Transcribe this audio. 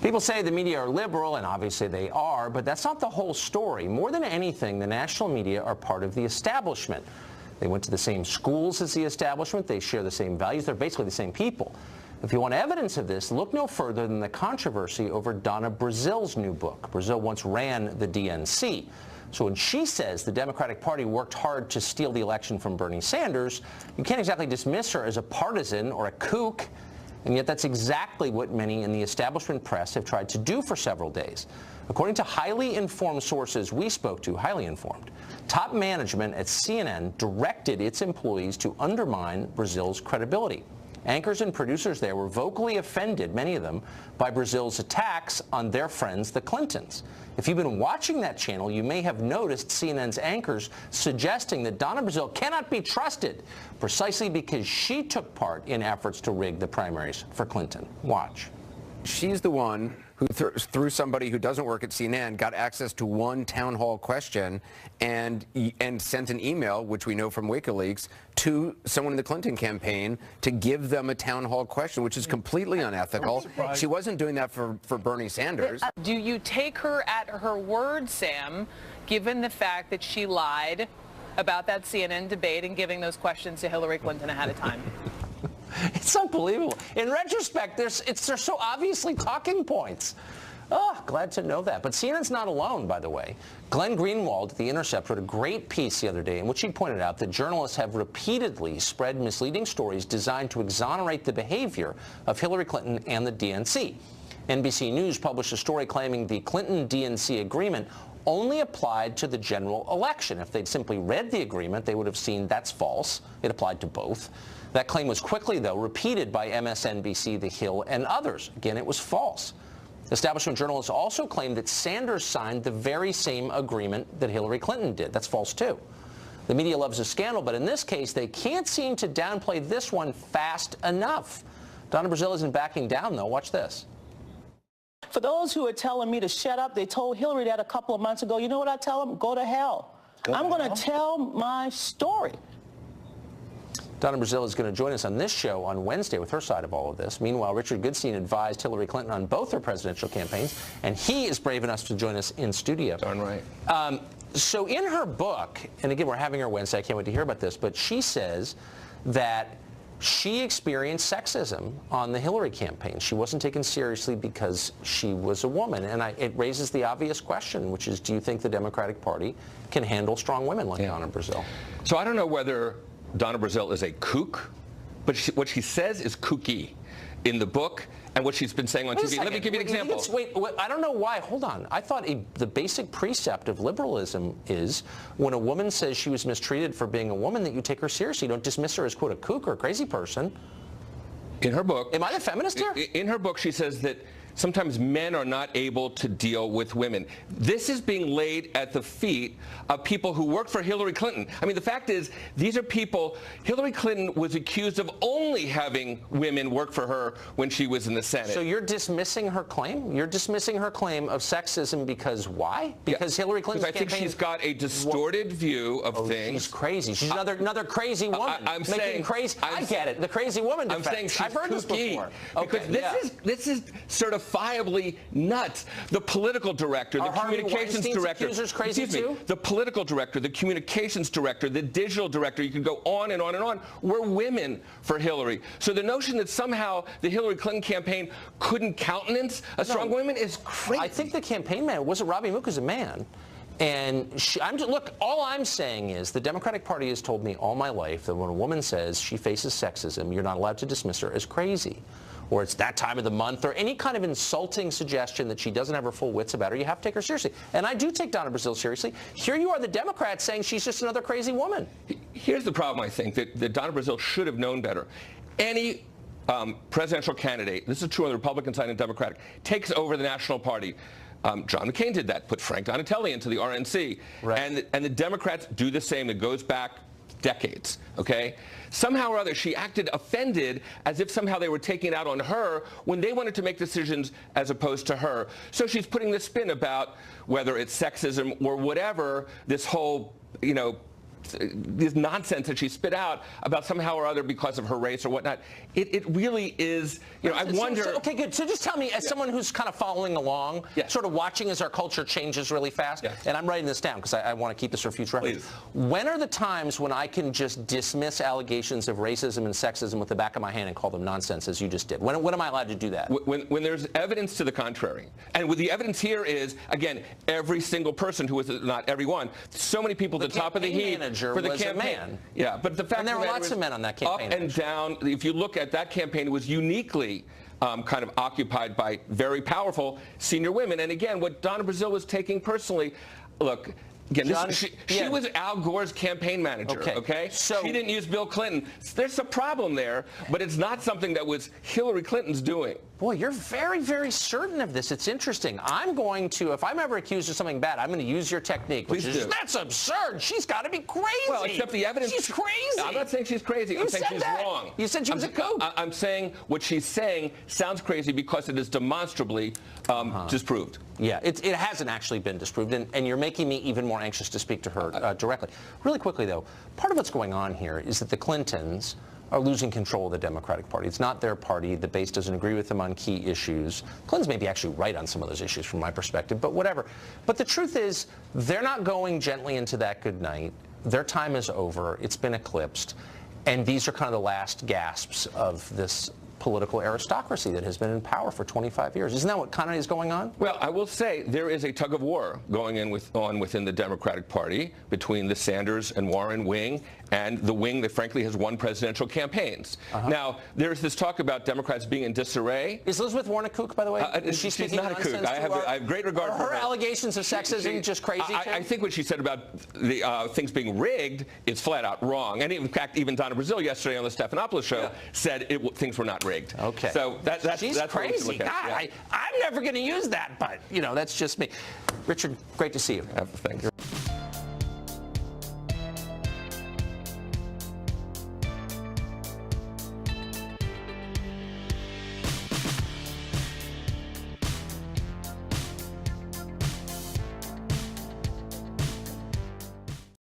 People say the media are liberal, and obviously they are, but that's not the whole story. More than anything, the national media are part of the establishment. They went to the same schools as the establishment. They share the same values. They're basically the same people. If you want evidence of this, look no further than the controversy over Donna Brazil's new book. Brazil once ran the DNC. So when she says the Democratic Party worked hard to steal the election from Bernie Sanders, you can't exactly dismiss her as a partisan or a kook. And yet that's exactly what many in the establishment press have tried to do for several days. According to highly informed sources we spoke to, highly informed, top management at CNN directed its employees to undermine Brazil's credibility. Anchors and producers there were vocally offended, many of them, by Brazil's attacks on their friends, the Clintons. If you've been watching that channel, you may have noticed CNN's anchors suggesting that Donna Brazil cannot be trusted precisely because she took part in efforts to rig the primaries for Clinton. Watch. She's the one who, through somebody who doesn't work at CNN, got access to one town hall question and sent an email, which we know from WikiLeaks, to someone in the Clinton campaign to give them a town hall question, which is completely unethical. She wasn't doing that for Bernie Sanders. Do you take her at her word, Sam, given the fact that she lied about that CNN debate and giving those questions to Hillary Clinton ahead of time? It's unbelievable. In retrospect, they're so obviously talking points. Oh, glad to know that. But CNN's not alone, by the way. Glenn Greenwald at The Intercept wrote a great piece the other day in which he pointed out that journalists have repeatedly spread misleading stories designed to exonerate the behavior of Hillary Clinton and the DNC. NBC News published a story claiming the Clinton-DNC agreement only applied to the general election. If they'd simply read the agreement, they would have seen that's false. It applied to both. That claim was quickly, though, repeated by MSNBC, The Hill, and others. Again, it was false. Establishment journalists also claimed that Sanders signed the very same agreement that Hillary Clinton did. That's false, too. The media loves a scandal, but in this case, they can't seem to downplay this one fast enough. Donna Brazil isn't backing down, though. Watch this. For those who are telling me to shut up, they told Hillary that a couple of months ago. You know what I tell them? Go to hell. I'm going to tell my story. Donna Brazil is going to join us on this show on Wednesday with her side of all of this. Meanwhile, Richard Goodstein advised Hillary Clinton on both her presidential campaigns, and he is brave enough to join us in studio. Darn right. So in her book, and again, we're having her Wednesday, I can't wait to hear about this, but she says that she experienced sexism on the Hillary campaign. She wasn't taken seriously because she was a woman. And it raises the obvious question, which is, do you think the Democratic Party can handle strong women like Donna Brazil? So I don't know whether Donna Brazil is a kook, but what she says is kooky in the book and what she's been saying on TV. Let me give you an example. Wait, I don't know why. Hold on. I thought the basic precept of liberalism is when a woman says she was mistreated for being a woman, that you take her seriously. You don't dismiss her as, quote, a kook or a crazy person. In her book... Am I the feminist here? In her book, she says that sometimes men are not able to deal with women. This is being laid at the feet of people who worked for Hillary Clinton. I mean, the fact is, these are people... Hillary Clinton was accused of only having women work for her when she was in the Senate. So you're dismissing her claim? You're dismissing her claim of sexism because why? Because Hillary Clinton's campaign... I think she's got a distorted view of things. She's crazy. She's another crazy woman. I'm saying... Crazy. I get it. The crazy woman defense. I'm saying she's I've heard kooky. this before. Okay, this is certifiably nuts. The political director, the communications director, the political director, the communications director, the digital director, you could go on and on and on, were women for Hillary. So the notion that somehow the Hillary Clinton campaign couldn't countenance a strong woman is crazy. I think the campaign man, wasn't Robbie Mook as a man. And look, all I'm saying is the Democratic Party has told me all my life that when a woman says she faces sexism, you're not allowed to dismiss her as crazy, or it's that time of the month, or any kind of insulting suggestion that she doesn't have her full wits about her. You have to take her seriously. And I do take Donna Brazil seriously. Here you are, the Democrats, saying she's just another crazy woman. Here's the problem, I think, that Donna Brazil should have known better. Any presidential candidate, this is true on the Republican side and Democratic, takes over the national party. John McCain did that, put Frank Donatelli into the RNC. Right. And the Democrats do the same. It goes back decades, okay? Somehow or other, she acted offended as if somehow they were taking it out on her when they wanted to make decisions as opposed to her. So she's putting this spin about whether it's sexism or whatever, this whole, this nonsense that she spit out about somehow or other because of her race or whatnot. It really is, I wonder. Okay, good. So just tell me, as someone who's kind of following along, sort of watching as our culture changes really fast, and I'm writing this down because I want to keep this for future reference. When are the times when I can just dismiss allegations of racism and sexism with the back of my hand and call them nonsense, as you just did? When am I allowed to do that? When there's evidence to the contrary. And what the evidence here is, again, every single person who was, not everyone, so many people at the top of the heap for the campaign. Yeah, but the fact and there were lots of men on that campaign. Up and down, if you look at that campaign, it was uniquely kind of occupied by very powerful senior women. And again, what Donna Brazile was taking personally, look, again, she was Al Gore's campaign manager, okay? So she didn't use Bill Clinton. There's a problem there, but it's not something that was Hillary Clinton's doing. Boy, you're very, very certain of this. It's interesting. I'm going to, if I'm ever accused of something bad, I'm going to use your technique, which is, that's absurd. She's got to be crazy. Well, except the evidence. She's crazy. I'm not saying she's crazy. I'm saying she's wrong. You said she was a kook. I'm saying what she's saying sounds crazy because it is demonstrably disproved. Yeah, it hasn't actually been disproved, and you're making me even more anxious to speak to her directly. Really quickly, though, part of what's going on here is that the Clintons are losing control of the Democratic Party. It's not their party. The base doesn't agree with them on key issues. Clintons may be actually right on some of those issues from my perspective, but whatever. But the truth is, they're not going gently into that good night. Their time is over. It's been eclipsed. And these are kind of the last gasps of this political aristocracy that has been in power for 25 years. Isn't that what kind of is going on? Well, I will say there is a tug of war going on within the Democratic Party between the Sanders and Warren wing and the wing that frankly has won presidential campaigns. Now, there's this talk about Democrats being in disarray. Is Elizabeth Warren a kook, by the way? She's not a kook. I have great regard for her. Her allegations of sexism just crazy? I think what she said about the things being rigged is flat out wrong. And in fact, even Donna Brazile yesterday on the Stephanopoulos show said things were not rigged. Okay. So that's crazy. God, I'm never going to use that, but that's just me. Richard, great to see you. Thanks.